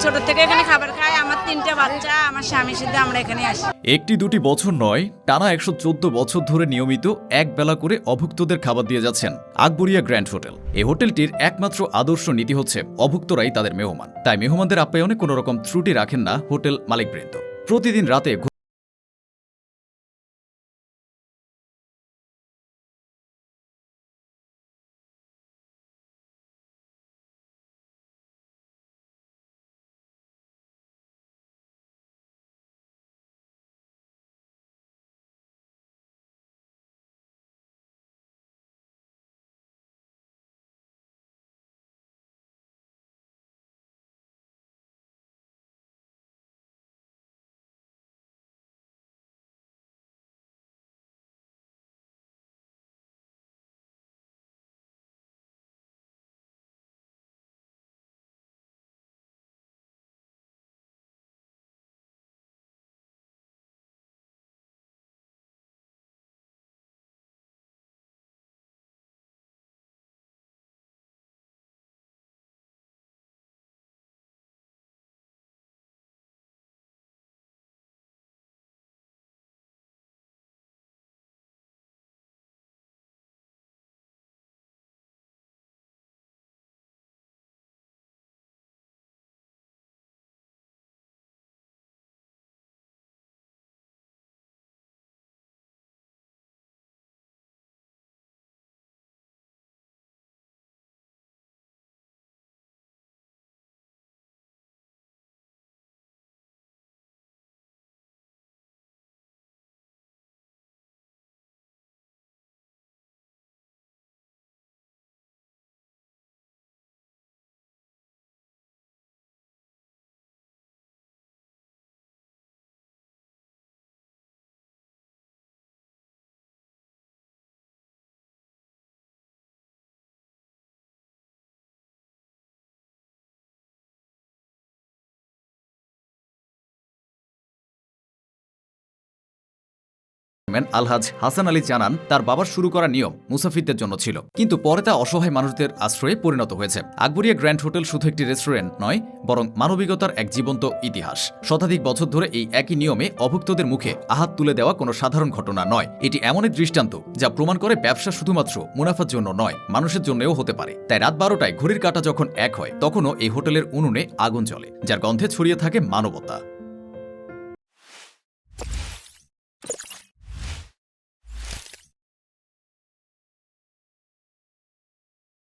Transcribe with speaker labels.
Speaker 1: ছোট থেকে এখানে খাবার খাই, আমার 3টে বাচ্চা, আমার স্বামীর সাথে আমরা এখানে আসি।
Speaker 2: একটি দুটি বছর নয়, টানা 114 বছর ধরে নিয়মিত এক বেলা করে অভুক্তদের খাবার দিয়ে যাচ্ছেন আকবরিয়া গ্র্যান্ড হোটেল। এই হোটেলটির একমাত্র আদর্শ নীতি হচ্ছে অভুক্তরাই তাদের মেহমান। তাই মেহমানদের আপ্যায়নে কোনো রকম ত্রুটি রাখেন না হোটেল মালিকবৃন্দ। প্রতিদিন রাতে আলহাজ হাসান আলী জানান, তার বাবার শুরু করা নিয়ম মুসাফিরদের জন্য ছিল, কিন্তু পরে তা অসহায় মানুষদের আশ্রয়ে পরিণত হয়েছে। আকবরিয়া গ্র্যান্ড হোটেল শুধু একটি রেস্টুরেন্ট নয়, বরং মানবিকতার এক জীবন্ত ইতিহাস। শতাধিক বছর ধরে এই একই নিয়মে অভুক্তদের মুখে আহাত তুলে দেওয়া কোনো সাধারণ ঘটনা নয়। এটি এমন এক দৃষ্টান্ত যা প্রমাণ করে ব্যবসা শুধুমাত্র মুনাফার জন্য নয়, মানুষের জন্যও হতে পারে। তাই রাত 12টায় ঘড়ির কাঁটা যখন এক হয়, তখনও এই হোটেলের উনুনে আগুন জ্বলে, যার গন্ধে ছড়িয়ে থাকে মানবতা।